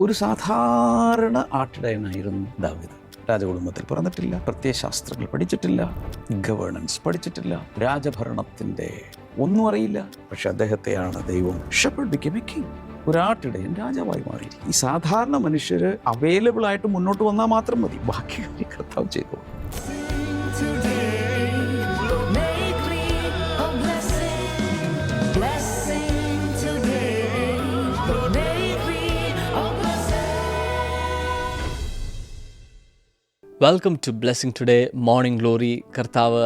ഒരു സാധാരണ ആട്ടിടയനായിരുന്നു ദാവീദ്. രാജകുടുംബത്തിൽ പിറന്നിട്ടില്ല, പ്രത്യയശാസ്ത്രങ്ങൾ പഠിച്ചിട്ടില്ല, ഗവേണൻസ് പഠിച്ചിട്ടില്ല, രാജഭരണത്തിൻ്റെ ഒന്നും അറിയില്ല. പക്ഷെ അദ്ദേഹത്തെയാണ് ദൈവം ഷെപ്പർഡ് ബിക്കേം എ കിങ്, ഒരാട്ടിടയൻ രാജാവായി മാറി. ഈ സാധാരണ മനുഷ്യർ അവൈലബിൾ ആയിട്ട് മുന്നോട്ട് വന്നാൽ മാത്രം മതി, ബാക്കി കർത്താവ് ചെയ്തു. Welcome to blessing today morning glory. കർത്താവ്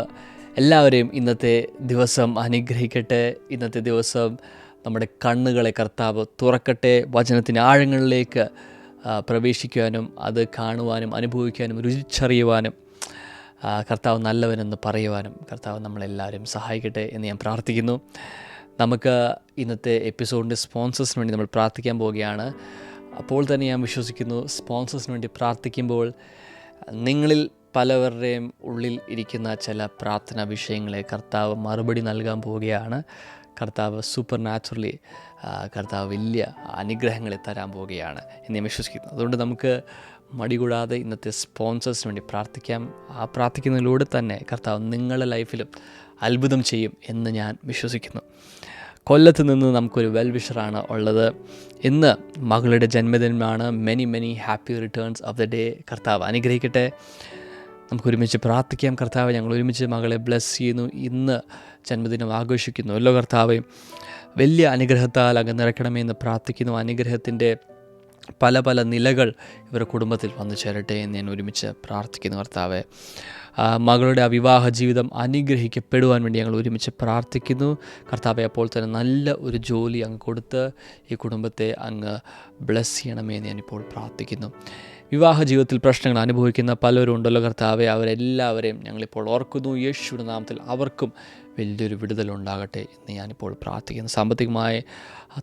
എല്ലാവരെയും ഇന്നത്തെ ദിവസം അനുഗ്രഹിക്കട്ടെ. ഇന്നത്തെ ദിവസം നമ്മുടെ കണ്ണുകളെ കർത്താവ് തുറക്കട്ടെ, വചനത്തിൻ്റെ ആഴങ്ങളിലേക്ക് പ്രവേശിക്കുവാനും അത് കാണുവാനും അനുഭവിക്കാനും രുചിച്ചറിയുവാനും കർത്താവ് നല്ലവനെന്ന് പറയുവാനും കർത്താവ് നമ്മളെല്ലാവരും സഹായിക്കട്ടെ എന്ന് ഞാൻ പ്രാർത്ഥിക്കുന്നു. നമുക്ക് ഇന്നത്തെ എപ്പിസോഡിൻ്റെ സ്പോൺസേഴ്സിന് വേണ്ടി നമ്മൾ പ്രാർത്ഥിക്കാൻ പോവുകയാണ്. അപ്പോൾ തന്നെ ഞാൻ വിശ്വസിക്കുന്നു, സ്പോൺസേഴ്സിന് വേണ്ടി പ്രാർത്ഥിക്കുമ്പോൾ നിങ്ങളിൽ പലവരുടെയും ഉള്ളിൽ ഇരിക്കുന്ന ചില പ്രാർത്ഥനാ വിഷയങ്ങളെ കർത്താവ് മറുപടി നൽകാൻ പോവുകയാണ്. കർത്താവ് സൂപ്പർ നാച്ചുറലി കർത്താവ് വലിയ അനുഗ്രഹങ്ങളെ തരാൻ പോവുകയാണ് എന്ന് ഞാൻ വിശ്വസിക്കുന്നു. അതുകൊണ്ട് നമുക്ക് മടികൂടാതെ ഇന്നത്തെ സ്പോൺസേഴ്സിന് വേണ്ടി പ്രാർത്ഥിക്കാം. ആ പ്രാർത്ഥിക്കുന്നതിലൂടെ തന്നെ കർത്താവ് നിങ്ങളുടെ ലൈഫിലും അത്ഭുതം ചെയ്യും എന്ന് ഞാൻ വിശ്വസിക്കുന്നു. കൊല്ലത്ത് നിന്ന് നമുക്കൊരു വെൽ വിഷറാണ് ഉള്ളത്. ഇന്ന് മകളുടെ ജന്മദിനമാണ്. Many happy returns of the day. കർത്താവ് അനുഗ്രഹിക്കട്ടെ. നമുക്കൊരുമിച്ച് പ്രാർത്ഥിക്കാം. കർത്താവ്, ഞങ്ങൾ ഒരുമിച്ച് മകളെ ബ്ലെസ് ചെയ്യുന്നു. ഇന്ന് ജന്മദിനം ആഘോഷിക്കുന്നു. എല്ലാ കർത്താവ് വലിയ അനുഗ്രഹത്താൽ അങ്ങ് നിറയ്ക്കണമെന്ന് പ്രാർത്ഥിക്കുന്നു. അനുഗ്രഹത്തിൻ്റെ പല പല നിലകൾ ഇവരുടെ കുടുംബത്തിൽ വന്നു ചേരട്ടെ എന്ന് ഞാൻ ഒരുമിച്ച് പ്രാർത്ഥിക്കുന്നു. കർത്താവെ, മകളുടെ ആ വിവാഹ ജീവിതം അനുഗ്രഹിക്കപ്പെടുവാൻ വേണ്ടി ഞങ്ങൾ ഒരുമിച്ച് പ്രാർത്ഥിക്കുന്നു. കർത്താവെ, അപ്പോൾ തന്നെ നല്ല ഒരു ജോലി അങ്ങ് കൊടുത്ത് ഈ കുടുംബത്തെ അങ്ങ് ബ്ലെസ് ചെയ്യണമേ എന്ന് ഞാനിപ്പോൾ പ്രാർത്ഥിക്കുന്നു. വിവാഹ ജീവിതത്തിൽ പ്രശ്നങ്ങൾ അനുഭവിക്കുന്ന പലരും ഉണ്ടല്ലോ കർത്താവെ, അവരെല്ലാവരെയും ഞങ്ങളിപ്പോൾ ഓർക്കുന്നു. യേശുവിന്റെ നാമത്തിൽ അവർക്കും വലിയൊരു വിടുതലുണ്ടാകട്ടെ എന്ന് ഞാനിപ്പോൾ പ്രാർത്ഥിക്കുന്നു. സാമ്പത്തികമായി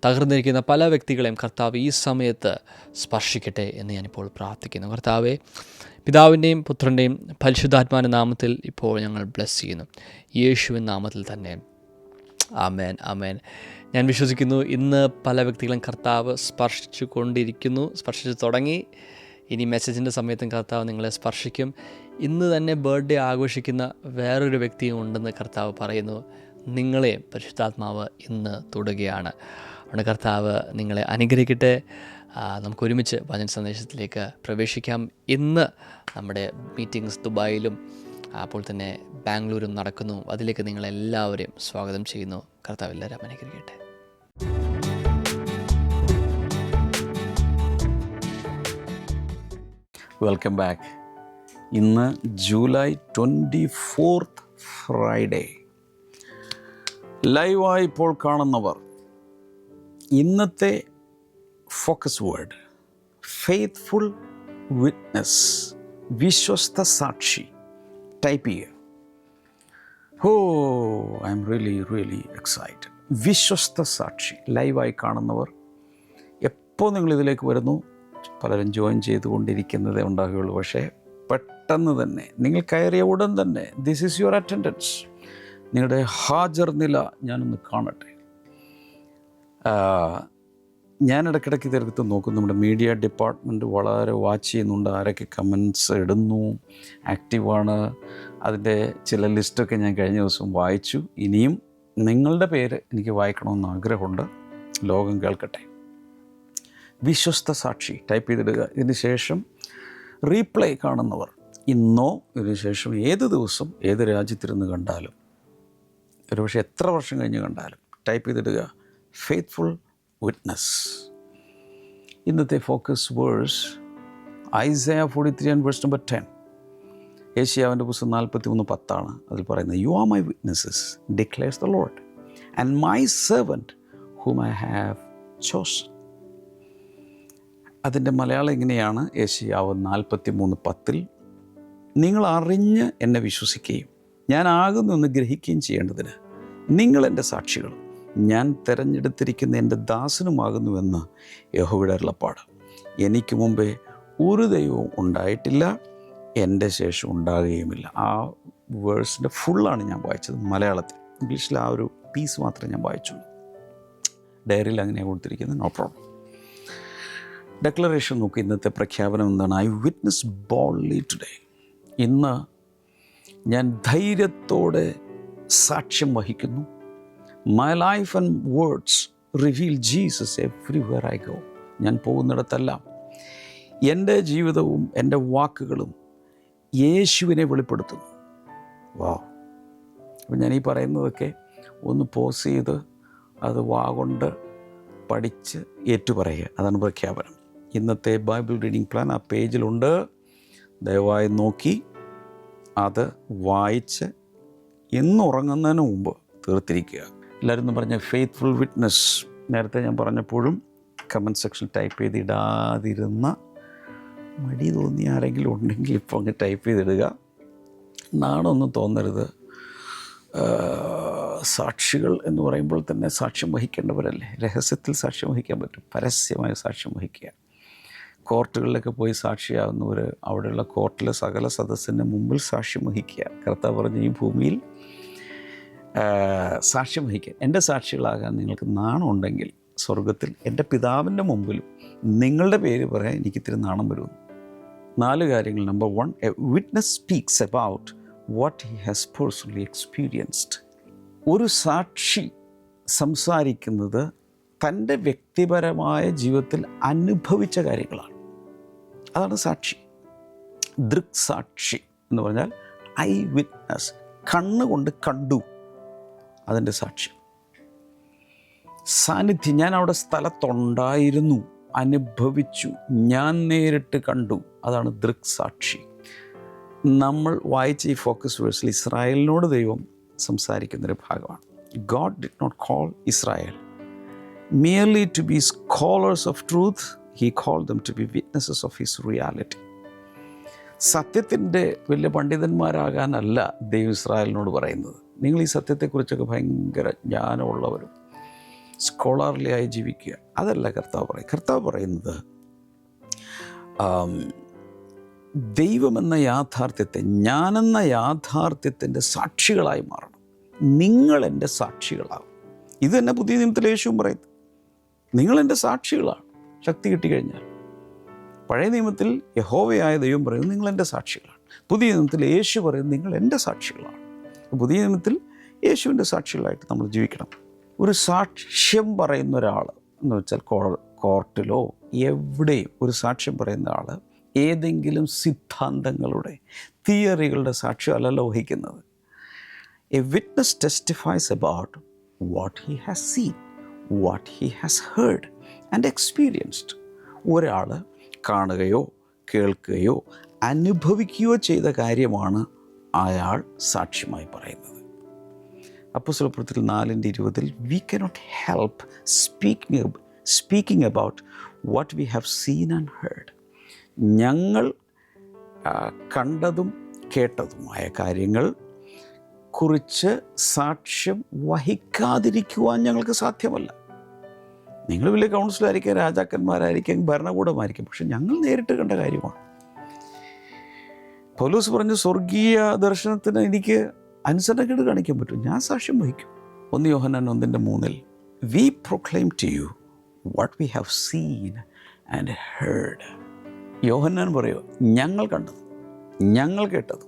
തകർന്നിരിക്കുന്ന പല വ്യക്തികളെയും കർത്താവ് ഈ സമയത്ത് സ്പർശിക്കട്ടെ എന്ന് ഞാനിപ്പോൾ പ്രാർത്ഥിക്കുന്നു. കർത്താവെ, പിതാവിൻ്റെയും പുത്രൻ്റെയും പരിശുദ്ധാത്മാവിൻ്റെ നാമത്തിൽ ഇപ്പോൾ ഞങ്ങൾ ബ്ലെസ് ചെയ്യുന്നു, യേശുവിൻ നാമത്തിൽ തന്നെ. ആമേൻ, ആമേൻ. ഞാൻ വിശ്വസിക്കുന്നു ഇന്ന് പല വ്യക്തികളും കർത്താവ് സ്പർശിച്ചു തുടങ്ങി. ഇനി മെസ്സേജിൻ്റെ സമയത്തും കർത്താവ് നിങ്ങളെ സ്പർശിക്കും. ഇന്ന് തന്നെ ബർത്ത്ഡേ ആഘോഷിക്കുന്ന വേറൊരു വ്യക്തിയും ഉണ്ടെന്ന് കർത്താവ് പറയുന്നു. നിങ്ങളെ പരിശുദ്ധാത്മാവ് ഇന്ന് തൊടുകയാണ്. അതുകൊണ്ട് കർത്താവ് നിങ്ങളെ അനുഗ്രഹിക്കട്ടെ. നമുക്കൊരുമിച്ച് വചന സന്ദേശത്തിലേക്ക് പ്രവേശിക്കാം. ഇന്ന് നമ്മുടെ മീറ്റിംഗ്സ് ദുബായിലും അപ്പോൾ തന്നെ ബാംഗ്ലൂരും നടക്കുന്നു. അതിലേക്ക് നിങ്ങളെല്ലാവരെയും സ്വാഗതം ചെയ്യുന്നു. കർത്താവ് എല്ലാവരും അനുഗ്രഹിക്കട്ടെ. Welcome back. ഇന്ന് ജൂലൈ 24 ഫ്രൈഡേ. ലൈവായി ഇപ്പോൾ കാണുന്നവർ ഇന്നത്തെ ഫോക്കസ് വേർഡ് ഫെയ്ത്ത്ഫുൾ വിറ്റ്നസ്, വിശ്വസ്ത സാക്ഷി ടൈപ്പ് ചെയ്യുക. I am really excited. വിശ്വസ്ത സാക്ഷി ലൈവായി കാണുന്നവർ എപ്പോൾ നിങ്ങളിതിലേക്ക് വരുന്നു, പലരും ജോയിൻ ചെയ്തുകൊണ്ടിരിക്കുന്നതേ ഉണ്ടാകുകയുള്ളൂ. പക്ഷേ പെട്ടെന്ന് തന്നെ നിങ്ങൾ കയറിയ ഉടൻ തന്നെ ദിസ് ഈസ് യുവർ അറ്റൻഡൻസ്, നിങ്ങളുടെ ഹാജർ നില ഞാനൊന്ന് കാണട്ടെ. ഞാൻ ഇടയ്ക്കിടയ്ക്ക് ഇതെടുത്ത് നോക്കും. നമ്മുടെ മീഡിയ ഡിപ്പാർട്ട്മെൻറ്റ് വളരെ വാച്ച് ചെയ്യുന്നുണ്ട്, ആരൊക്കെ കമൻസ് ഇടുന്നു, ആക്റ്റീവാണ്. അതിൻ്റെ ചില ലിസ്റ്റൊക്കെ ഞാൻ കഴിഞ്ഞ ദിവസം വായിച്ചു. ഇനിയും നിങ്ങളുടെ പേര് എനിക്ക് വായിക്കണമെന്ന് ആഗ്രഹമുണ്ട്. ലോകം കേൾക്കട്ടെ. വിശ്വസ്ത സാക്ഷി ടൈപ്പ് ചെയ്തിടുക. ഇതിന് ശേഷം റീപ്ലേ കാണുന്നവർ ഇന്നോ ഇതിന് ശേഷം ഏത് ദിവസം ഏത് രാജ്യത്തിരുന്ന് കണ്ടാലും, ഒരുപക്ഷെ എത്ര വർഷം കഴിഞ്ഞ് കണ്ടാലും ടൈപ്പ് ചെയ്തിടുക ഫെയ്ത്ത്ഫുൾ വിറ്റ്നസ്. ഇന്നത്തെ ഫോക്കസ് വേഴ്സ് ഐസയ 43:10. ഏശയ്യാവിൻ്റെ പുസ്തകം 43:10 അതിൽ പറയുന്നത്, you are my witnesses declares the Lord and my servant ഹൂം I have chosen. അതിൻ്റെ മലയാളം ഇങ്ങനെയാണ്. ഏശയ്യാവ് 43:10, നിങ്ങൾ അറിഞ്ഞ് എന്നെ വിശ്വസിക്കുകയും ഞാൻ ആകുന്നു എന്ന് ഗ്രഹിക്കുകയും ചെയ്യേണ്ടതിന് നിങ്ങൾ എൻ്റെ സാക്ഷികളും ഞാൻ തിരഞ്ഞെടുത്തിരിക്കുന്ന എൻ്റെ ദാസനുമാകുന്നുവെന്ന് യഹോവയുടെ അരുളപ്പാട്. എനിക്ക് മുമ്പേ ഒരു ദൈവവും ഉണ്ടായിട്ടില്ല, എൻ്റെ ശേഷം ഉണ്ടാകുകയുമില്ല. ആ വേഴ്സിൻ്റെ ഫുള്ളാണ് ഞാൻ വായിച്ചത് മലയാളത്തിൽ. ഇംഗ്ലീഷിൽ ആ ഒരു പീസ് മാത്രമേ ഞാൻ വായിച്ചുള്ളൂ. ഡയറിയിൽ അങ്ങനെയാണ് കൊടുത്തിരിക്കുന്നത്. No problem. ഡെക്ലറേഷൻ നോക്കി. ഇന്നത്തെ പ്രഖ്യാപനം എന്താണ്? I witness boldly today. ഇന്ന് ഞാൻ ധൈര്യത്തോടെ സാക്ഷ്യം വഹിക്കുന്നു. My life and words reveal Jesus everywhere I go. ഞാൻ പോകുന്നിടത്തെല്ലാം എൻ്റെ ജീവിതവും എൻ്റെ വാക്കുകളും യേശുവിനെ വെളിപ്പെടുത്തുന്നു. വാ. അപ്പം ഞാൻ ഈ പറയുന്നതൊക്കെ ഒന്ന് പോസ് ചെയ്ത് അത് വാഗൊണ്ട് പഠിച്ച് ഏറ്റുപറയുക. അതാണ് പ്രഖ്യാപനം. ഇന്നത്തെ ബൈബിൾ റീഡിംഗ് പ്ലാൻ ആ പേജിലുണ്ട്. ദയവായി നോക്കി അത് വായിച്ച് ഇന്ന് ഉറങ്ങുന്നതിന് മുമ്പ് തീർത്തിരിക്കുക. എല്ലാവരും ഒന്ന് പറഞ്ഞ ഫെയ്ത്ത്ഫുൾ വിറ്റ്നസ്. നേരത്തെ ഞാൻ പറഞ്ഞപ്പോഴും കമൻറ്റ് സെക്ഷൻ ടൈപ്പ് ചെയ്തിടാതിരുന്ന മടി തോന്നിയ ആരെങ്കിലും ഉണ്ടെങ്കിൽ ഇപ്പോൾ അങ്ങ് ടൈപ്പ് ചെയ്തിടുക. നാണമൊന്നും തോന്നരുത്. സാക്ഷികൾ എന്ന് പറയുമ്പോൾ തന്നെ സാക്ഷ്യം വഹിക്കേണ്ടവരല്ലേ. രഹസ്യത്തിൽ സാക്ഷ്യം വഹിക്കാൻ പറ്റും, പരസ്യമായ സാക്ഷ്യം വഹിക്കുക. കോർട്ടുകളിലൊക്കെ പോയി സാക്ഷിയാകുന്നവർ അവിടെയുള്ള കോർട്ടിലെ സകല സദസ്സിൻ്റെ മുമ്പിൽ സാക്ഷ്യം വഹിക്കുക. കർത്താവ് പറഞ്ഞ ഈ ഭൂമിയിൽ സാക്ഷ്യം വഹിക്കുക. എൻ്റെ സാക്ഷികളാകാൻ നിങ്ങൾക്ക് നാണമുണ്ടെങ്കിൽ സ്വർഗത്തിൽ എൻ്റെ പിതാവിൻ്റെ മുമ്പിലും നിങ്ങളുടെ പേര് പറയാൻ എനിക്കിത്തിരി നാണം വരുന്നു. 4 കാര്യങ്ങൾ. Number 1, A witness speaks about what he has personally experienced. ഒരു സാക്ഷി സംസാരിക്കുന്നത് തൻ്റെ വ്യക്തിപരമായ ജീവിതത്തിൽ അനുഭവിച്ച കാര്യങ്ങളാണ്. അതാണ് സാക്ഷി. ദൃക്സാക്ഷി എന്ന് പറഞ്ഞാൽ ഐ വിറ്റ്നസ്, കണ്ണുകൊണ്ട് കണ്ടു, അതിൻ്റെ സാക്ഷി. സാന്നിധ്യം, ഞാൻ അവിടെ സ്ഥലത്തുണ്ടായിരുന്നു, അനുഭവിച്ചു, ഞാൻ നേരിട്ട് കണ്ടു, അതാണ് ദൃക്സാക്ഷി. നമ്മൾ വായിച്ച ഈ ഫോക്കസ് വേഴ്സിൽ ഇസ്രായേലിനോട് ദൈവം സംസാരിക്കുന്നൊരു ഭാഗമാണ്. God did not call Israel merely to be scholars of truth, he called them to be witnesses of his reality. സത്യത്തിൻ്റെ വലിയ പണ്ഡിതന്മാരാകാനല്ല ദൈവം ഇസ്രായേലിനോട് പറയുന്നത്. നിങ്ങൾ ഈ സത്യത്തെക്കുറിച്ചൊക്കെ ഭയങ്കര ജ്ഞാനമുള്ളവരും സ്കോളർലിയായി ജീവിക്കുക, അതല്ല കർത്താവ് പറയും. കർത്താവ് പറയുന്നത് ദൈവമെന്ന യാഥാർത്ഥ്യത്തെ, ഞാനെന്ന യാഥാർത്ഥ്യത്തിൻ്റെ സാക്ഷികളായി മാറണം. നിങ്ങൾ എൻ്റെ സാക്ഷികളാകും. ഇത് തന്നെ പുതിയ നിയമത്തിൽ യേശുവും പറയുന്നത്. നിങ്ങളെൻ്റെ സാക്ഷികളാണ് ശക്തി കിട്ടിക്കഴിഞ്ഞാൽ. പഴയ നിയമത്തിൽ യഹോവയായ ദൈവം പറയുന്നത് നിങ്ങളെൻ്റെ സാക്ഷികളാണ്. പുതിയ നിയമത്തിൽ യേശു പറയുന്നത് നിങ്ങൾ എൻ്റെ സാക്ഷികളാണ്. പുതിയ നിയമത്തിൽ യേശുവിൻ്റെ സാക്ഷികളായിട്ട് നമ്മൾ ജീവിക്കണം. ഒരു സാക്ഷ്യം പറയുന്ന ഒരാൾ എന്ന് വെച്ചാൽ കോർട്ടിലോ എവിടെയും ഒരു സാക്ഷ്യം പറയുന്ന ആൾ ഏതെങ്കിലും സിദ്ധാന്തങ്ങളുടെ, തിയറികളുടെ സാക്ഷ്യം അല്ലല്ലോ വഹിക്കുന്നത്. A witness testifies about what he has seen, what he has heard and experienced. ഒരാൾ കാണുകയോ കേൾക്കുകയോ അനുഭവിക്കുകയോ ചെയ്ത കാര്യമാണ് അയാൾ സാക്ഷ്യമായി പറയുന്നത്. അപ്പോസ്തലപ്രവൃത്തികൾ 4:20 we cannot help speaking about what we have seen and heard. ഞങ്ങൾ കണ്ടതും കേട്ടതുമായ കാര്യങ്ങൾ കുറിച്ച് സാക്ഷ്യം വഹിക്കാതിരിക്കുവാൻ ഞങ്ങൾക്ക് സാധ്യമല്ല. നിങ്ങൾ വലിയ കൗൺസിലായിരിക്കാം, രാജാക്കന്മാരായിരിക്കാം, ഭരണകൂടമായിരിക്കും, പക്ഷെ ഞങ്ങൾ നേരിട്ട് കണ്ട കാര്യമാണ്. പൗലോസ് പറഞ്ഞ സ്വർഗീയ ദർശനത്തിന് എനിക്ക് അനുസരണക്കേട് കാണിക്കാൻ പറ്റും, ഞാൻ സാക്ഷ്യം വഹിക്കും. 1 യോഹന്നാൻ 1:3 we proclaim to you what we have seen and heard. യോഹന്നാൻ പറയുക, ഞങ്ങൾ കണ്ടത്, ഞങ്ങൾ കേട്ടത്,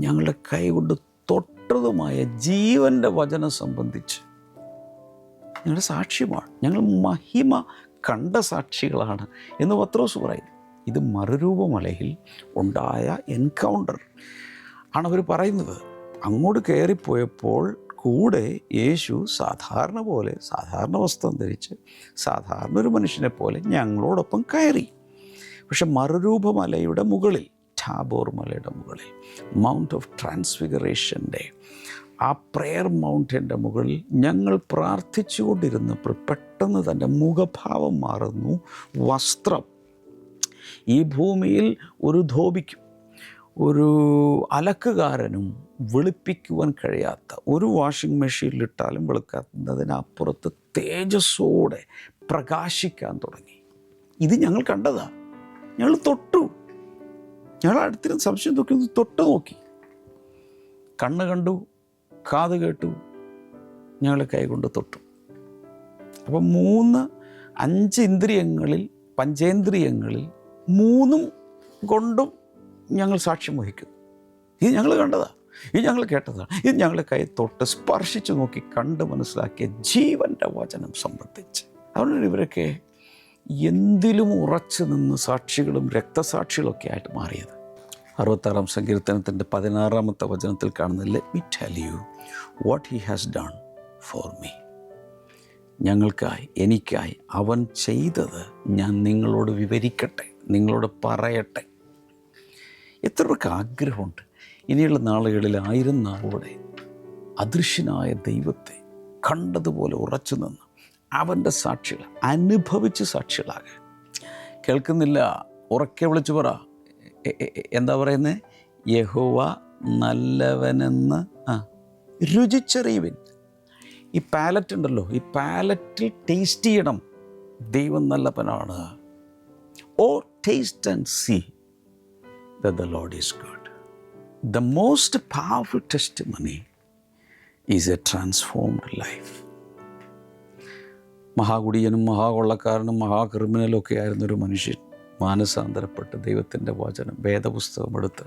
ഞങ്ങളുടെ കൈകൊണ്ട് തൊട്ടതുമായ ജീവൻ്റെ വചനം സംബന്ധിച്ച് ഞങ്ങളുടെ സാക്ഷ്യമാണ്. ഞങ്ങൾ മഹിമ കണ്ട സാക്ഷികളാണ് എന്ന് പത്രോസ് പറയും. ഇത് മറുരൂപമലയിൽ ഉണ്ടായ എൻകൗണ്ടർ ആണ് അവർ പറയുന്നത്. അങ്ങോട്ട് കയറിപ്പോയപ്പോൾ കൂടെ യേശു സാധാരണ പോലെ, സാധാരണ വസ്ത്രം ധരിച്ച് സാധാരണ ഒരു മനുഷ്യനെ പോലെ ഞങ്ങളോടൊപ്പം കയറി. പക്ഷെ മറുരൂപമലയുടെ മുകളിൽ, ടാബോർ മലയുടെ മുകളിൽ, മൗണ്ട് ഓഫ് ട്രാൻസ്ഫിഗറേഷൻ്റെ ആ പ്രെയർ മൗണ്ടൻ്റെ മുകളിൽ ഞങ്ങൾ പ്രാർത്ഥിച്ചുകൊണ്ടിരുന്നപ്പോൾ പെട്ടെന്ന് തന്നെ മുഖഭാവം മാറുന്നു. വസ്ത്രം ഈ ഭൂമിയിൽ ഒരു ധോബിക്കും ഒരു അലക്കുകാരനും വെളുപ്പിക്കുവാൻ കഴിയാത്ത, ഒരു വാഷിംഗ് മെഷീനിലിട്ടാലും വെളുക്കാത്തതിനപ്പുറത്ത് തേജസ്സോടെ പ്രകാശിക്കാൻ തുടങ്ങി. ഇത് ഞങ്ങൾ കണ്ടതാ, ഞങ്ങൾ തൊട്ടു, ഞങ്ങൾ അടുത്തിരുന്ന് സംശയം തൊട്ട് നോക്കി, കണ്ണ് കണ്ടു, കാത് കേട്ടു, ഞങ്ങൾ കൈ കൊണ്ട് തൊട്ടു. അപ്പം 3-5 ഇന്ദ്രിയങ്ങളിൽ പഞ്ചേന്ദ്രിയങ്ങളിൽ 3 കൊണ്ടും ഞങ്ങൾ സാക്ഷ്യം വഹിക്കുന്നു. ഇത് ഞങ്ങൾ കണ്ടതാണ്, ഇത് ഞങ്ങൾ കേട്ടതാണ്, ഇത് ഞങ്ങളെ കൈ തൊട്ട് സ്പർശിച്ചു നോക്കി കണ്ട് മനസ്സിലാക്കിയ ജീവൻ്റെ വചനം സംബന്ധിച്ച്. അതുകൊണ്ട് ഇവരൊക്കെ എന്തിലും ഉറച്ചു നിന്ന് സാക്ഷികളും രക്തസാക്ഷികളൊക്കെ ആയിട്ട് മാറിയത്. 66-ാം സങ്കീർത്തനത്തിൻ്റെ 16-ാമത്തെ വചനത്തിൽ കാണുന്ന let me tell you what he has done for me. ഞങ്ങൾക്കായി, എനിക്കായി അവൻ ചെയ്തത് ഞാൻ നിങ്ങളോട് വിവരിക്കട്ടെ, നിങ്ങളോട് പറയട്ടെ. എത്ര പേർക്ക് ആഗ്രഹമുണ്ട് ഇനിയുള്ള നാളുകളിൽ 1000 നാളോടെ അദൃശ്യനായ ദൈവത്തെ കണ്ടതുപോലെ ഉറച്ചു നിന്ന് അവൻ്റെ സാക്ഷികൾ അനുഭവിച്ച് സാക്ഷികളാകാൻ. കേൾക്കുന്നില്ല, ഉറക്കെ വിളിച്ചു പറ. എന്താ പറയുന്നത്? യഹോവ നല്ലവനെന്ന് രുചിച്ചറിയുവിൻ. ഈ പാലറ്റ് ഉണ്ടല്ലോ, ഈ പാലറ്റിൽ ടേസ്റ്റ് ചെയ്യണം ദൈവം നല്ലവനാണ്. O taste and see that the Lord is good. The most powerful testimony is a transformed life. മഹാകുടിയനും മഹാകൊള്ളക്കാരനും മഹാക്രിമിനലും ഒക്കെ ആയിരുന്നൊരു മനുഷ്യൻ മാനസാന്തരപ്പെട്ട് ദൈവത്തിൻ്റെ വചനം വേദപുസ്തകം എടുത്ത്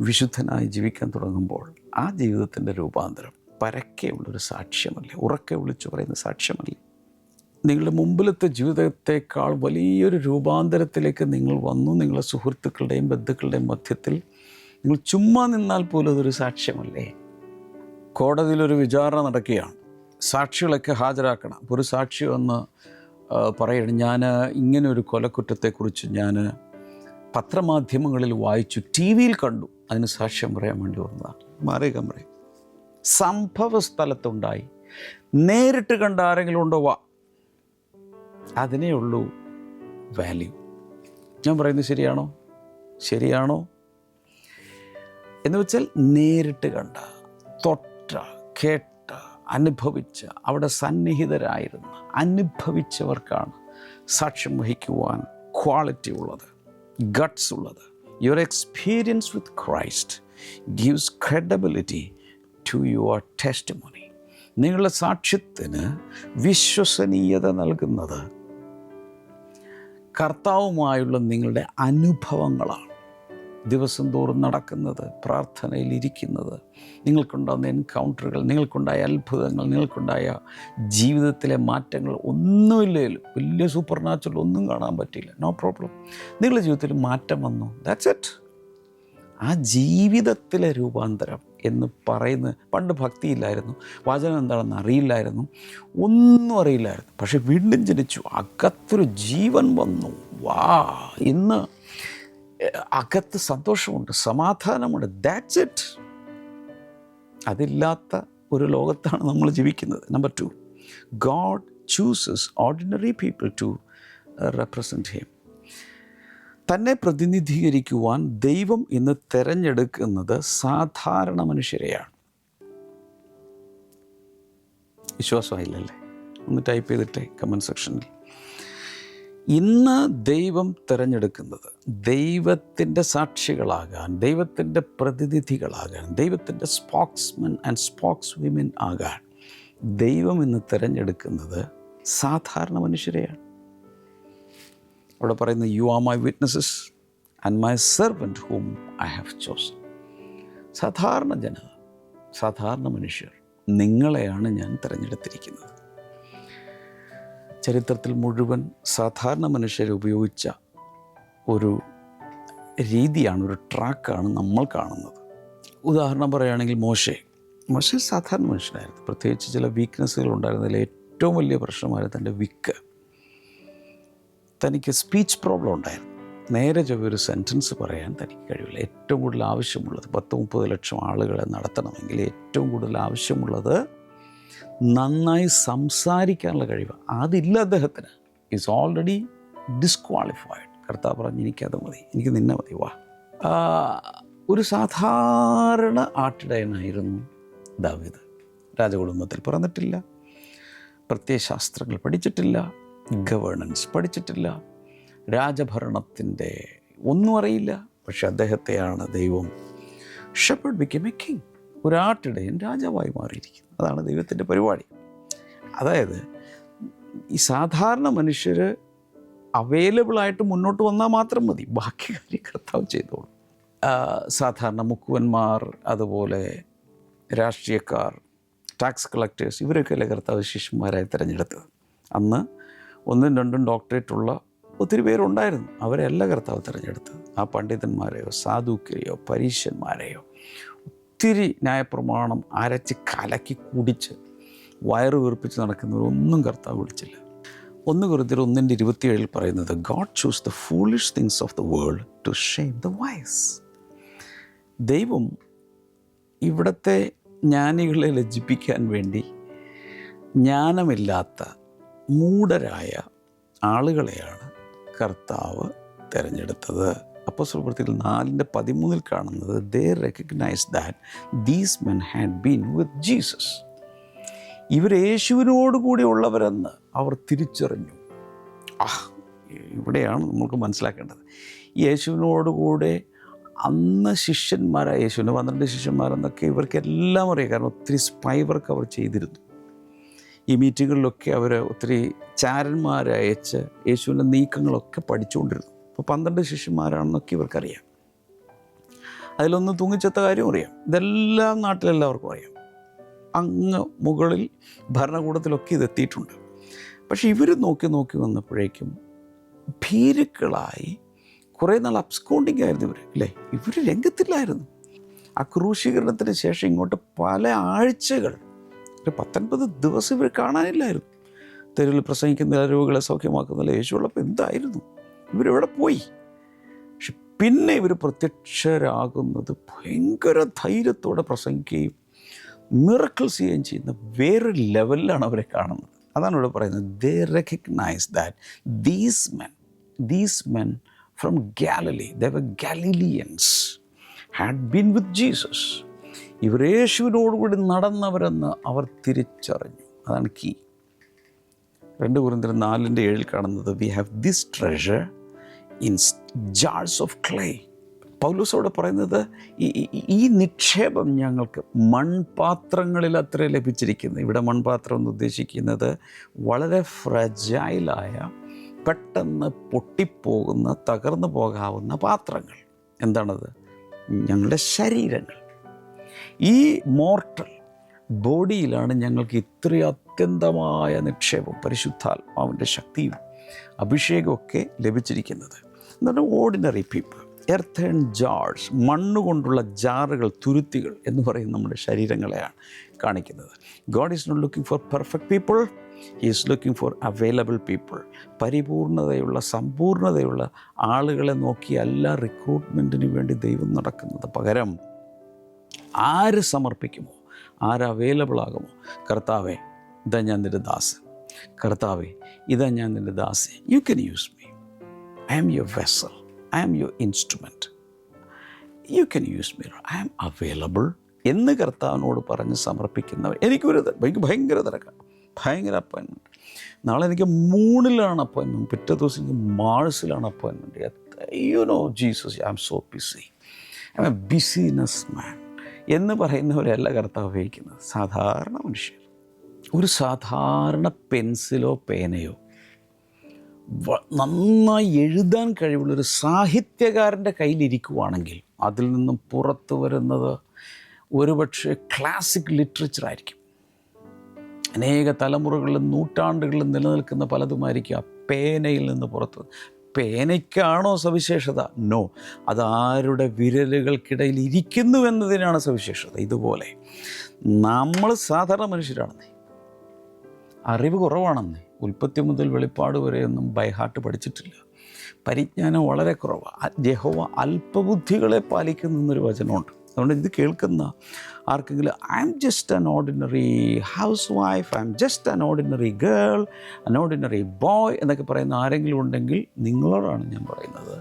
വിശുദ്ധനായി ജീവിക്കാൻ തുടങ്ങുമ്പോൾ ആ ജീവിതത്തിൻ്റെ രൂപാന്തരം പരക്കെയുള്ളൊരു സാക്ഷ്യമല്ലേ, ഉറക്കെ വിളിച്ചു പറയുന്ന സാക്ഷ്യമല്ലേ. നിങ്ങളുടെ മുമ്പിലത്തെ ജീവിതത്തെക്കാൾ വലിയൊരു രൂപാന്തരത്തിലേക്ക് നിങ്ങൾ വന്നു. നിങ്ങളുടെ സുഹൃത്തുക്കളുടെയും ബന്ധുക്കളുടെയും മധ്യത്തിൽ നിങ്ങൾ ചുമ്മാ നിന്നാൽ പോലും അതൊരു സാക്ഷ്യമല്ലേ. കോടതിയിലൊരു വിചാരണ നടക്കുകയാണ്, സാക്ഷികളൊക്കെ ഹാജരാക്കണം. അപ്പോൾ ഒരു സാക്ഷി വന്ന് പറയണം, ഞാൻ ഇങ്ങനെ ഒരു കൊലക്കുറ്റത്തെക്കുറിച്ച് ഞാൻ പത്രമാധ്യമങ്ങളിൽ വായിച്ചു, ടി വിയിൽ കണ്ടു, അതിന് സാക്ഷ്യം പറയാൻ വേണ്ടി വന്നതാണ്. മാറിയേക്കാൻ പറയും. സംഭവ സ്ഥലത്തുണ്ടായി, നേരിട്ട് കണ്ട ആരെങ്കിലും ഉണ്ടോ? വാ. അതിനേ ഉള്ളൂ വാല്യൂ. ഞാൻ പറയുന്നത് ശരിയാണോ? ശരിയാണോ എന്ന് വെച്ചാൽ നേരിട്ട് കണ്ട, തൊട്ട, കേട്ട, അനുഭവിച്ച, അവിടെ സന്നിഹിതരായിരുന്ന അനുഭവിച്ചവർക്കാണ് സാക്ഷ്യം വഹിക്കുവാൻ ക്വാളിറ്റി ഉള്ളത്, ഗട്ട്സ് ഉള്ളത്. Your experience with Christ gives credibility to your testimony. നിങ്ങളുടെ സാക്ഷ്യത്തിന് വിശ്വസനീയത നൽകുന്നത് കർത്താവുമായുള്ള നിങ്ങളുടെ അനുഭവങ്ങളാണ്. ദിവസം തോറും നടക്കുന്നത്, പ്രാർത്ഥനയിലിരിക്കുന്നത്, നിങ്ങൾക്കുണ്ടാകുന്ന എൻകൗണ്ടറുകൾ, നിങ്ങൾക്കുണ്ടായ അത്ഭുതങ്ങൾ, നിങ്ങൾക്കുണ്ടായ ജീവിതത്തിലെ മാറ്റങ്ങൾ ഒന്നുമില്ലേലും വലിയ സൂപ്പർ നാച്ചുറൽ ഒന്നും കാണാൻ പറ്റില്ല, നോ പ്രോബ്ലം. നിങ്ങളുടെ ജീവിതത്തിൽ മാറ്റം വന്നു, ദാറ്റ്സ് ഇറ്റ്. ആ ജീവിതത്തിലെ രൂപാന്തരം എന്ന് പറയുന്നത്, പണ്ട് ഭക്തിയില്ലായിരുന്നു, വചനം എന്താണെന്ന് അറിയില്ലായിരുന്നു, ഒന്നും അറിയില്ലായിരുന്നു. പക്ഷെ വീണ്ടും ജനിച്ചു, അകത്തൊരു ജീവൻ വന്നു. വാ, ഇന്ന് അകത്ത് സന്തോഷമുണ്ട്, സമാധാനമുണ്ട്, ദാറ്റ്സ് ഇറ്റ്. അതില്ലാത്ത ഒരു ലോകത്താണ് നമ്മൾ ജീവിക്കുന്നത്. Number 2, God chooses ordinary people to represent him. തന്നെ പ്രതിനിധീകരിക്കുവാൻ ദൈവം ഇന്ന് തിരഞ്ഞെടുക്കുന്നത് സാധാരണ മനുഷ്യരെയാണ്. വിശ്വാസമായില്ലല്ലേ? ഒന്ന് ടൈപ്പ് ചെയ്തിട്ടേ കമൻറ്റ് സെക്ഷനിൽ. ഇന്ന് ദൈവം തിരഞ്ഞെടുക്കുന്നത് ദൈവത്തിൻ്റെ സാക്ഷികളാകാൻ, ദൈവത്തിൻ്റെ പ്രതിനിധികളാകാൻ, ദൈവത്തിൻ്റെ സ്പോക്സ്മെൻ ആൻഡ് സ്പോക്സ് വിമൻ ആകാൻ ദൈവം ഇന്ന് തിരഞ്ഞെടുക്കുന്നത് സാധാരണ മനുഷ്യരെയാണ്. അവിടെ പറയുന്നത്, you are my witnesses and my servant ഹൂം I have chosen. സാധാരണ ജനത, സാധാരണ മനുഷ്യർ, നിങ്ങളെയാണ് ഞാൻ തിരഞ്ഞെടുത്തിരിക്കുന്നത്. ചരിത്രത്തിൽ മുഴുവൻ സാധാരണ മനുഷ്യരെ ഉപയോഗിച്ച ഒരു രീതിയാണ്, ഒരു ട്രാക്കാണ് നമ്മൾ കാണുന്നത്. ഉദാഹരണം പറയുകയാണെങ്കിൽ മോശെ സാധാരണ മനുഷ്യനായിരുന്നു. പ്രത്യേകിച്ച് ചില വീക്ക്നെസ്സുകൾ ഉണ്ടായിരുന്നതിൽ ഏറ്റവും വലിയ പ്രശ്നമായിരുന്നു തൻ്റെ വിക്ക്. തനിക്ക് സ്പീച്ച് പ്രോബ്ലം ഉണ്ടായിരുന്നു. നേരെ ചൊവ്വ ഒരു സെൻറ്റൻസ് പറയാൻ തനിക്ക് കഴിവില്ല. ഏറ്റവും കൂടുതൽ ആവശ്യമുള്ളത് 10-30 ലക്ഷം ആളുകളെ നടത്തണമെങ്കിൽ ഏറ്റവും കൂടുതൽ ആവശ്യമുള്ളത് നന്നായി സംസാരിക്കാനുള്ള കഴിവ്. അതില്ല അദ്ദേഹത്തിന്. Is already disqualified. കർത്താവ് പറഞ്ഞ്, എനിക്കത് മതി, എനിക്ക് നിന്നെ മതി, വാ. ഒരു സാധാരണ ആട്ടിടയനായിരുന്നു ദാവീദ്. രാജകുടുംബത്തിൽ പിറന്നിട്ടില്ല, പ്രത്യയശാസ്ത്രങ്ങൾ പഠിച്ചിട്ടില്ല, ഗവേണൻസ് പഠിച്ചിട്ടില്ല, രാജഭരണത്തിൻ്റെ ഒന്നും അറിയില്ല. പക്ഷെ അദ്ദേഹത്തെയാണ് ദൈവം, ഷെപ്പർഡ് ബിക്കേം എ കിങ്, ഒരാട്ടിടയൻ രാജാവായി മാറിയിരിക്കുന്നു. അതാണ് ദൈവത്തിൻ്റെ പരിപാടി. അതായത് ഈ സാധാരണ മനുഷ്യർ അവൈലബിളായിട്ട് മുന്നോട്ട് വന്നാൽ മാത്രം മതി, ബാക്കി കാര്യം കർത്താവ് ചെയ്തോളൂ. സാധാരണ മുക്കുവന്മാർ, അതുപോലെ രാഷ്ട്രീയക്കാർ, ടാക്സ് കളക്ടേഴ്സ്, ഇവരൊക്കെയല്ലേ കർത്താവ് ശിഷ്യന്മാരായി തിരഞ്ഞെടുത്തത്. അന്ന് 1ഉം 2ഉം ഡോക്ടറേറ്റുള്ള ഒത്തിരി പേരുണ്ടായിരുന്നു. അവരെല്ലാം കർത്താവ് തിരഞ്ഞെടുത്തത്. ആ പണ്ഡിതന്മാരെയോ സാധുക്യരെയോ പരീശന്മാരെയോ ഒത്തിരി ന്യായപ്രമാണം അരച്ച് കലക്കി കുടിച്ച് വയറ് വീർപ്പിച്ച് നടക്കുന്നവരൊന്നും കർത്താവ് വിളിച്ചില്ല. 1 കൊരിന്ത്യർ 1:27 പറയുന്നത്, God chose the foolish things of the world to shame the wise. ദൈവം ഇവിടുത്തെ ജ്ഞാനികളെ ലജ്ജിപ്പിക്കാൻ വേണ്ടി ജ്ഞാനമില്ലാത്ത മൂഢരായ ആളുകളെയാണ് കർത്താവ് തിരഞ്ഞെടുത്തത്. അപ്പോസ്തലപ്രവൃത്തികൾ 4:13 കാണുന്നത്, they recognized that these men had been with Jesus. ഇവർ യേശുവിനോട് കൂടി ഉള്ളവരെന്ന് അവർ തിരിച്ചറിഞ്ഞു. ഇവിടെയാണ് നമുക്ക് മനസ്സിലാക്കേണ്ടത്. യേശുവിനോടുകൂടെ അന്ന് ശിഷ്യന്മാരായ, യേശുവിന് 12 ശിഷ്യന്മാരെന്നൊക്കെ ഇവർക്കെല്ലാം അറിയാം. കാരണം ഒത്തിരി സ്പൈ വർക്ക് അവർ ചെയ്തിരുന്നു. ഈ മീറ്റിങ്ങുകളിലൊക്കെ അവർ ഒത്തിരി ചാരന്മാരെ അയച്ച് യേശുവിൻ്റെ നീക്കങ്ങളൊക്കെ പഠിച്ചുകൊണ്ടിരുന്നു. അപ്പോൾ 12 ശിഷ്യന്മാരാണെന്നൊക്കെ ഇവർക്കറിയാം. അതിലൊന്ന് തൂങ്ങിച്ചെത്ത കാര്യം അറിയാം. ഇതെല്ലാം നാട്ടിലെല്ലാവർക്കും അറിയാം. അങ്ങ് മുകളിൽ ഭരണകൂടത്തിലൊക്കെ ഇതെത്തിയിട്ടുണ്ട്. പക്ഷേ ഇവർ നോക്കി വന്നപ്പോഴേക്കും ഭീരുക്കളായി കുറേ നാൾ അബ്സ്കോണ്ടിങ് ആയിരുന്നു ഇവർ, അല്ലേ? ഇവർ രംഗത്തില്ലായിരുന്നു. ആ ക്രൂശീകരണത്തിന് ശേഷം ഇങ്ങോട്ട് പല ആഴ്ചകൾ, 19 ദിവസം ഇവർ കാണാനില്ലായിരുന്നു. തെരുവിൽ പ്രസംഗിക്കുന്ന രോഗികളെ സൗഖ്യമാക്കുന്നില്ല. യേശുള്ളപ്പോൾ എന്തായിരുന്നു? ഇവരെവിടെ പോയി? പക്ഷെ പിന്നെ ഇവർ പ്രത്യക്ഷരാകുന്നത് ഭയങ്കര ധൈര്യത്തോടെ പ്രസംഗിക്കുകയും മിറക്കിൾസ് ചെയ്യുകയും ചെയ്യുന്ന വേറൊരു ലെവലിലാണ് അവരെ കാണുന്നത്. അതാണ് ഇവിടെ പറയുന്നത്, they recognize that these men from Galilee, they were Galileans, had been with Jesus. ഇവർ യേശുവിനോടുകൂടി നടന്നവരെന്ന് അവർ തിരിച്ചറിഞ്ഞു. അതാണ് കീ. 2 കൊരിന്ത്യർ 4:7 കാണുന്നത്, we have this treasure in jars of clay. പൗലോസോട് പറയുന്നത്, ഈ നിക്ഷേപം ഞങ്ങൾക്ക് മൺപാത്രങ്ങളിൽ അത്ര ലഭിച്ചിരിക്കുന്നു. ഇവിടെ മൺപാത്രം എന്ന് ഉദ്ദേശിക്കുന്നത് വളരെ ഫ്രജൈലായ, പെട്ടെന്ന് പൊട്ടിപ്പോകുന്ന, തകർന്നു പോകാവുന്ന പാത്രങ്ങൾ. എന്താണത്? ഞങ്ങളുടെ ശരീരങ്ങൾ. ഈ മോർട്ടൽ ബോഡിയിലാണ് ഞങ്ങൾക്ക് ഇത്രയും അത്യന്തമായ നിക്ഷേപം, പരിശുദ്ധാത്മാവിൻ്റെ ശക്തിയും അഭിഷേകമൊക്കെ ലഭിച്ചിരിക്കുന്നത്. എന്താണ്? Ordinary people. എർത്തേൺ ജാർസ്, മണ്ണുകൊണ്ടുള്ള ജാറുകൾ, തുരുത്തികൾ എന്ന് പറയുന്ന നമ്മുടെ ശരീരങ്ങളെയാണ് കാണിക്കുന്നത്. God is not looking for perfect people, he is looking for available people. പരിപൂർണതയുള്ള, സമ്പൂർണതയുള്ള ആളുകളെ നോക്കിയല്ല റിക്രൂട്ട്മെൻറ്റിന് വേണ്ടി ദൈവം നടക്കുന്നത്. പകരം ആര് സമർപ്പിക്കുമോ, ആര് അവൈലബിൾ ആകുമോ, കർത്താവേ ഇതാ ഞാൻ നിൻ്റെ ദാസൻ, കർത്താവേ ഇതാ ഞാൻ നിൻ്റെ ദാസൻ, you can use me, I am your vessel, I am your instrument. You can use me. I am available എന്ന് കർത്താവിനോട് പറഞ്ഞ് സമർപ്പിക്കുന്നവർ. എനിക്ക് ഭയങ്കര തിരക്കാണ്, ഭയങ്കര അപ്പോയിൻമെൻറ്റ്. നാളെ എനിക്ക് മൂണിലാണ് അപ്പോയിൻമെൻറ്റ്, പിറ്റേ ദിവസം എനിക്ക് മാഴ്സിലാണ് appointment. Jesus, I am so busy, I am a business man എന്ന് പറയുന്നവരല്ല കർത്താവ് ഉപയോഗിക്കുന്നത്. സാധാരണ മനുഷ്യർ, ഒരു സാധാരണ പെൻസിലോ പേനയോ നന്നായി എഴുതാൻ കഴിവുള്ളൊരു സാഹിത്യകാരൻ്റെ കയ്യിലിരിക്കുവാണെങ്കിൽ അതിൽ നിന്നും പുറത്തു വരുന്നത് ഒരുപക്ഷെ ക്ലാസിക് ലിറ്ററേച്ചർ ആയിരിക്കും. അനേക തലമുറകളിലും നൂറ്റാണ്ടുകളിലും നിലനിൽക്കുന്ന പലതുമായിരിക്കും ആ പേനയിൽ നിന്ന് പുറത്ത്. പേനയ്ക്കാണോ സവിശേഷത? നോ, അതാരുടെ വിരലുകൾക്കിടയിൽ ഇരിക്കുന്നു എന്നതിനാണ് സവിശേഷത. ഇതുപോലെ നമ്മൾ സാധാരണ മനുഷ്യരാണെന്നേ, അറിവ് കുറവാണെന്നേ, ഉൽപ്പത്തി മുതൽ വെളിപ്പാട് വരെയൊന്നും ബൈഹാർട്ട് പഠിച്ചിട്ടില്ല, പരിജ്ഞാനം വളരെ കുറവാണ്. യഹോവ അല്പബുദ്ധികളെ പാലിക്കുന്നൊരു വചനമുണ്ട്. അതുകൊണ്ട് ഇത് കേൾക്കുന്ന ആർക്കെങ്കിലും I am just an ordinary housewife, I am just an ordinary girl, an ordinary boy എന്നൊക്കെ പറയുന്ന ആരെങ്കിലും ഉണ്ടെങ്കിൽ നിങ്ങളോടാണ് ഞാൻ പറയുന്നത്.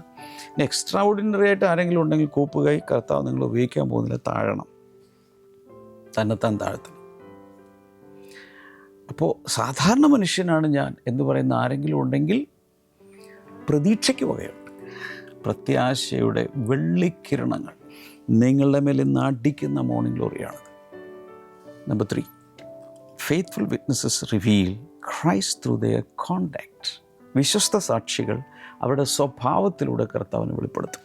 എക്സ്ട്രാ ഓർഡിനറി ആയിട്ട് ആരെങ്കിലും ഉണ്ടെങ്കിൽ കൂപ്പുകൈ, കർത്താവ് നിങ്ങൾ ഉപയോഗിക്കാൻ പോകുന്നില്ല, താഴണം, തന്നെത്താൻ താഴ്ത്തണം. അപ്പോൾ സാധാരണ മനുഷ്യനാണ് ഞാൻ എന്ന് പറയുന്ന ആരെങ്കിലും ഉണ്ടെങ്കിൽ പ്രതീക്ഷയ്ക്ക് വകയുണ്ട്. പ്രത്യാശയുടെ വെള്ളിക്കിരണങ്ങൾ നിങ്ങളുടെ മേലെ നാടിക്കുന്ന മോർണിംഗ് ഗ്ലോറിയാണത്. Number 3, faithful witnesses reveal Christ through their contact വിശ്വസ്ത സാക്ഷികൾ അവരുടെ സ്വഭാവത്തിലൂടെ കർത്താവിനെ വെളിപ്പെടുത്തും.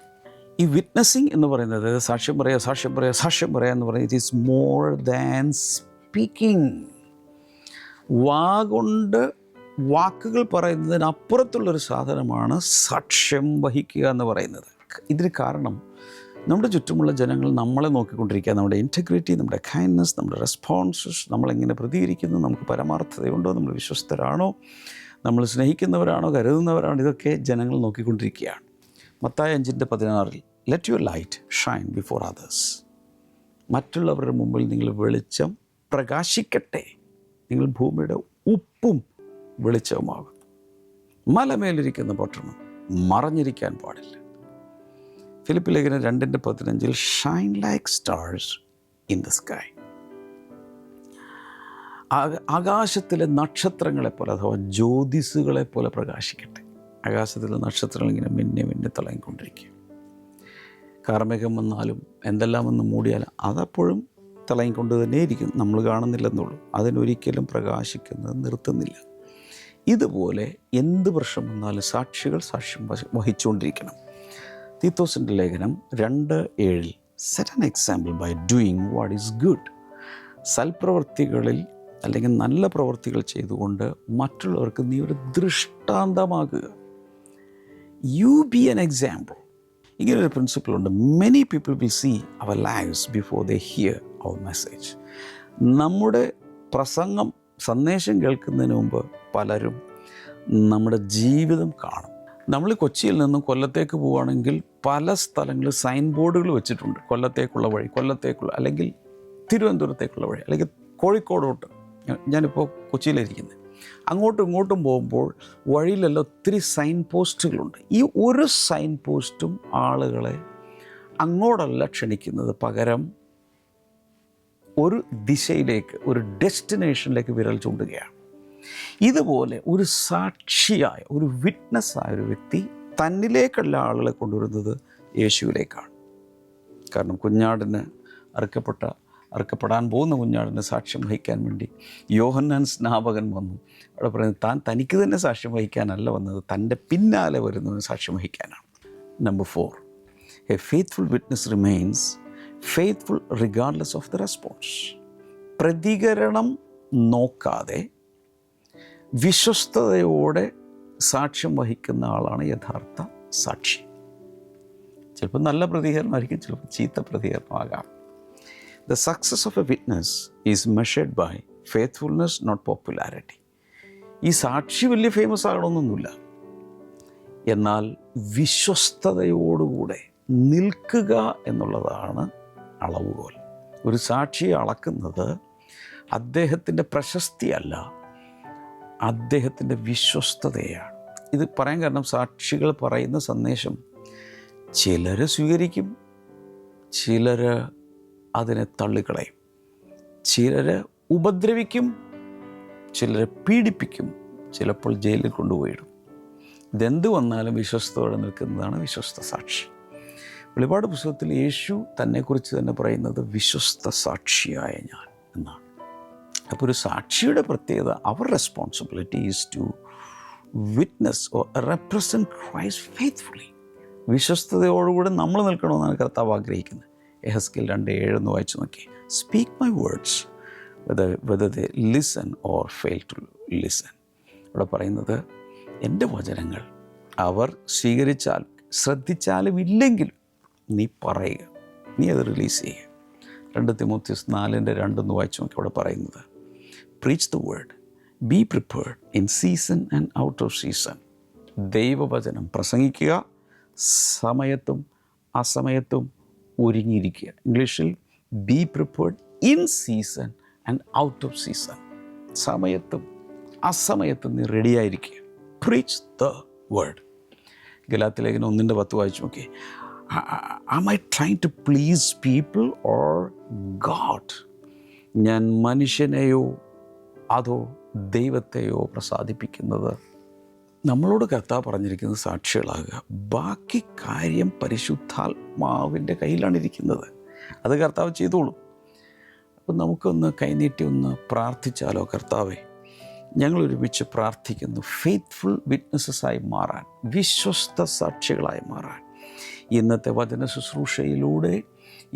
ഈ വിറ്റ്നസിങ് എന്ന് പറയുന്നത് സാക്ഷ്യം പറയുക എന്ന് പറയുന്നത് it is more than speaking. കൊണ്ട് വാക്കുകൾ പറയുന്നതിനപ്പുറത്തുള്ളൊരു സാധനമാണ് സാക്ഷ്യം വഹിക്കുക എന്ന് പറയുന്നത്. ഇതിന് കാരണം നമ്മുടെ ചുറ്റുമുള്ള ജനങ്ങൾ നമ്മളെ നോക്കിക്കൊണ്ടിരിക്കുക. നമ്മുടെ ഇൻറ്റഗ്രിറ്റി, നമ്മുടെ കൈൻഡ്നസ്, നമ്മുടെ റെസ്പോൺസസ്, നമ്മളെങ്ങനെ പ്രതികരിക്കുന്നു, നമുക്ക് പരമാർത്ഥതയുണ്ടോ, നമ്മൾ വിശ്വസ്തരാണോ, നമ്മൾ സ്നേഹിക്കുന്നവരാണോ, കരുതുന്നവരാണോ, ഇതൊക്കെ ജനങ്ങൾ നോക്കിക്കൊണ്ടിരിക്കുകയാണ്. Mathai 5:16 let your light shine before others. മറ്റുള്ളവരുടെ മുമ്പിൽ നിങ്ങൾ വെളിച്ചം പ്രകാശിക്കട്ടെ, നിങ്ങൾ ഭൂമിയുടെ ഉപ്പും വെളിച്ചവുമാകും. മലമേലിരിക്കുന്ന പട്ടണം മറഞ്ഞിരിക്കാൻ പാടില്ല. ഫിലിപ്പ് ലേഖനം 2:15 Shine like stars in the sky. ആകാശത്തിലെ നക്ഷത്രങ്ങളെപ്പോലെ അഥവാ ജ്യോതിസുകളെപ്പോലെ പ്രകാശിക്കട്ടെ. ആകാശത്തിലെ നക്ഷത്രങ്ങൾ ഇങ്ങനെ മിന്നെ തിളങ്ങിക്കൊണ്ടിരിക്കുക. കാർമേഘം വന്നാലും എന്തെല്ലാം വന്ന് മൂടിയാലും അതപ്പോഴും തിളങ്ങിക്കൊണ്ട് തന്നെ ഇരിക്കും, നമ്മൾ കാണുന്നില്ലെന്നുള്ളൂ. അതിനൊരിക്കലും പ്രകാശിക്കുന്നത് നിർത്തുന്നില്ല. ഇതുപോലെ എന്ത് പ്രശ്നം വന്നാലും സാക്ഷികൾ സാക്ഷ്യം വഹിച്ചുകൊണ്ടിരിക്കണം. തീത്തോസിൻ്റെ ലേഖനം 2:7 set an example by doing what is good. സൽപ്രവൃത്തികളിൽ അല്ലെങ്കിൽ നല്ല പ്രവൃത്തികൾ ചെയ്തുകൊണ്ട് മറ്റുള്ളവർക്ക് നീ ഒരു ദൃഷ്ടാന്തമാകുക. You be an example. ഇങ്ങനൊരു പ്രിൻസിപ്പിളുണ്ട്. Many people will see our lives before they hear our message. നമ്മുടെ പ്രസംഗം, സന്ദേശം കേൾക്കുന്നതിന് മുമ്പ് പലരും നമ്മുടെ ജീവിതം കാണും. നമ്മൾ കൊച്ചിയിൽ നിന്നും കൊല്ലത്തേക്ക് പോവുകയാണെങ്കിൽ പല സ്ഥലങ്ങളിൽ സൈൻ ബോർഡുകൾ വെച്ചിട്ടുണ്ട്. കൊല്ലത്തേക്കുള്ള വഴി, അല്ലെങ്കിൽ തിരുവനന്തപുരത്തേക്കുള്ള വഴി, അല്ലെങ്കിൽ കോഴിക്കോടോട്ട്. ഞാനിപ്പോൾ കൊച്ചിയിലിരിക്കുന്നത്. അങ്ങോട്ടും ഇങ്ങോട്ടും പോകുമ്പോൾ വഴിയിലെല്ലാം ഒത്തിരി സൈൻ പോസ്റ്റുകളുണ്ട്. ഈ ഒരു സൈൻ പോസ്റ്റും ആളുകളെ അങ്ങോട്ടല്ല ക്ഷണിക്കുന്നത്, പകരം ഒരു ദിശയിലേക്ക്, ഒരു ഡെസ്റ്റിനേഷനിലേക്ക് വിരൽ ചൂണ്ടുകയാണ്. ഇതുപോലെ ഒരു സാക്ഷിയായ, ഒരു വിറ്റ്നസ്സായ ഒരു വ്യക്തി തന്നിലേക്കല്ല ആളുകളെ കൊണ്ടുവരുന്നത് യേശുവിലേക്കാണ്. കാരണം കുഞ്ഞാടിന് അറുക്കപ്പെടാൻ പോകുന്ന കുഞ്ഞാടിന് സാക്ഷ്യം വഹിക്കാൻ വേണ്ടി യോഹന്നാൻ സ്നാപകൻ വന്നു. അവിടെ പറയുന്നത് തനിക്ക് തന്നെ സാക്ഷ്യം വഹിക്കാനല്ല വന്നത്, തൻ്റെ പിന്നാലെ വരുന്നവന് സാക്ഷ്യം വഹിക്കാനാണ്. Number 4, a faithful witness remains faithful regardless of the response. പ്രതികരണം നോക്കാതെ വിശ്വസ്തയോടെ സാക്ഷ്യം വഹിക്കുന്ന ആളാണ് യഥാർത്ഥ സാക്ഷി. ചിലപ്പോൾ നല്ല പ്രതികരണമായിരിക്കും, ചിലപ്പോൾ ചീത്ത പ്രതികരണമാകാം. The success of a witness is measured by faithfulness, not popularity. ഈ സാക്ഷി വലിയ ഫേമസ് ആകണമെന്നൊന്നുമില്ല, എന്നാൽ വിശ്വസ്തയോടുകൂടെ നിൽക്കുക എന്നുള്ളതാണ് അളവുകോൽ. ഒരു സാക്ഷിയെ അളക്കുന്നത് അദ്ദേഹത്തിൻ്റെ പ്രശസ്തിയല്ല, അദ്ദേഹത്തിൻ്റെ വിശ്വസ്തതയാണ്. ഇത് പറയാൻ കാരണം സാക്ഷികൾ പറയുന്ന സന്ദേശം ചിലർ സ്വീകരിക്കും, ചിലർ അതിനെ തള്ളിക്കളയും, ചിലർ ഉപദ്രവിക്കും, ചിലരെ പീഡിപ്പിക്കും, ചിലപ്പോൾ ജയിലിൽ കൊണ്ടുപോയിടും. ഇതെന്ത് വന്നാലും വിശ്വസ്തയോടെ നിൽക്കുന്നതാണ് വിശ്വസ്ത സാക്ഷി. വെളിപാട് പുസ്തകത്തിൽ യേശു തന്നെക്കുറിച്ച് തന്നെ പറയുന്നത് വിശ്വസ്ത സാക്ഷിയായ ഞാൻ എന്നാണ്. അപ്പോൾ ഒരു സാക്ഷിയുടെ പ്രത്യേകത, അവർ responsibility is to witness or represent Christ faithfully. വിശ്വസ്തയോടുകൂടെ നമ്മൾ നിൽക്കണമെന്നാണ് കർത്താവ് ആഗ്രഹിക്കുന്നത്. എഹെസ്കേൽ 2:7 വായിച്ചു നോക്കി. Speak my words whether they listen or fail to listen. ഇവിടെ പറയുന്നത് എൻ്റെ വചനങ്ങൾ അവർ സ്വീകരിച്ചാൽ, ശ്രദ്ധിച്ചാലും ഇല്ലെങ്കിലും നീ പറയുക, നീ അത് റിലീസ് ചെയ്യുക. 2 തിമോത്തിയോസ് 4:2 വായിച്ചു നോക്കി. അവിടെ പറയുന്നത് preach the word, be prepared in season and out of season. ദൈവവചനം പ്രസംഗിക്കുക, സമയത്തും അസമയത്തും ഒരുങ്ങിയിരിക്കുക. ഇംഗ്ലീഷിൽ be prepared in season and out of season. സമയത്തും അസമയത്തും നീ റെഡിയായിരിക്കുക. Preach the word. ഗലാത്യ ലേഖനം 1:10 വായിച്ചു നോക്കി. Am I trying to please people or God? ഞാൻ മനുഷ്യനെയോ അതോ ദൈവത്തെയോ പ്രസാദിപ്പിക്കുന്നത്? നമ്മളോട് കർത്താവ് പറഞ്ഞിരിക്കുന്നത് സാക്ഷികളാകുക. ബാക്കി കാര്യം പരിശുദ്ധാത്മാവിൻ്റെ കയ്യിലാണ് ഇരിക്കുന്നത്. അത് കർത്താവ് ചെയ്തോളൂ. അപ്പം നമുക്കൊന്ന് കൈനീട്ടി ഒന്ന് പ്രാർത്ഥിച്ചാലോ? കർത്താവേ, ഞങ്ങൾ ഒരുമിച്ച് പ്രാർത്ഥിക്കുന്നു. ഫെയ്ത്ത്ഫുൾ വിറ്റ്നസ്സസായി മാറാൻ, വിശ്വസ്ത സാക്ഷികളായി മാറാൻ ഇന്നത്തെ വചന ശുശ്രൂഷയിലൂടെ,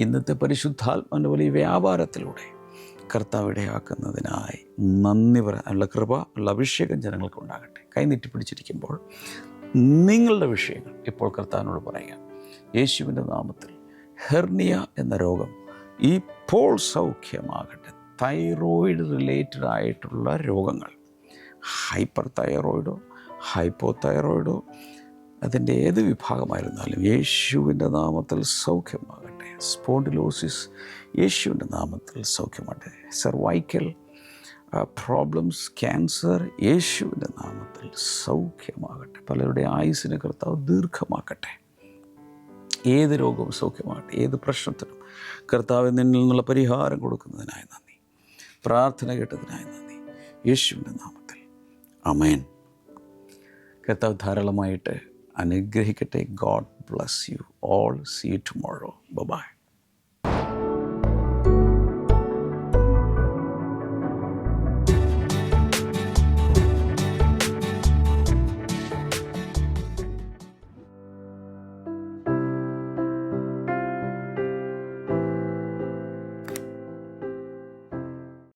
ഇന്നത്തെ പരിശുദ്ധാത്മാവിൻ്റെ വലിയ വ്യാപാരത്തിലൂടെ കർത്താവ് ഇടയാക്കുന്നതിനായി നന്ദി പറയാനുള്ള കൃപ, ഉള്ള അഭിഷേകം ജനങ്ങൾക്കുണ്ടാകട്ടെ. കൈനീട്ടി പിടിച്ചിരിക്കുമ്പോൾ നിങ്ങളുടെ വിഷയങ്ങൾ ഇപ്പോൾ കർത്താവിനോട് പറയാം. യേശുവിൻ്റെ നാമത്തിൽ ഹെർണിയ എന്ന രോഗം ഇപ്പോൾ സൗഖ്യമാകട്ടെ. തൈറോയിഡ് റിലേറ്റഡ് ആയിട്ടുള്ള രോഗങ്ങൾ, ഹൈപ്പർ തൈറോയിഡോ ഹൈപ്പോ തൈറോയിഡോ അതിൻ്റെ ഏത് വിഭാഗമായിരുന്നാലും യേശുവിൻ്റെ നാമത്തിൽ സൗഖ്യമാകട്ടെ. സ്പോണ്ടിലോസിസ് യേശുവിൻ്റെ നാമത്തിൽ സൗഖ്യമാകട്ടെ. സർവൈക്കൽ പ്രോബ്ലംസ്, ക്യാൻസർ യേശുവിൻ്റെ നാമത്തിൽ സൗഖ്യമാകട്ടെ. പലരുടെ ആയുസ്സിനെ കർത്താവ് ദീർഘമാക്കട്ടെ. ഏത് രോഗവും സൗഖ്യമാകട്ടെ. ഏത് പ്രശ്നത്തിനും കർത്താവ് നിന്നിൽ നിന്നുള്ള പരിഹാരം കൊടുക്കുന്നതിനായി നന്ദി. പ്രാർത്ഥന കേട്ടതിനായി നന്ദി. യേശുവിൻ്റെ നാമത്തിൽ ആമേൻ. കർത്താവ് ധാരാളമായിട്ട് അനുഗ്രഹിക്കട്ടെ. God bless you all. See you tomorrow. By.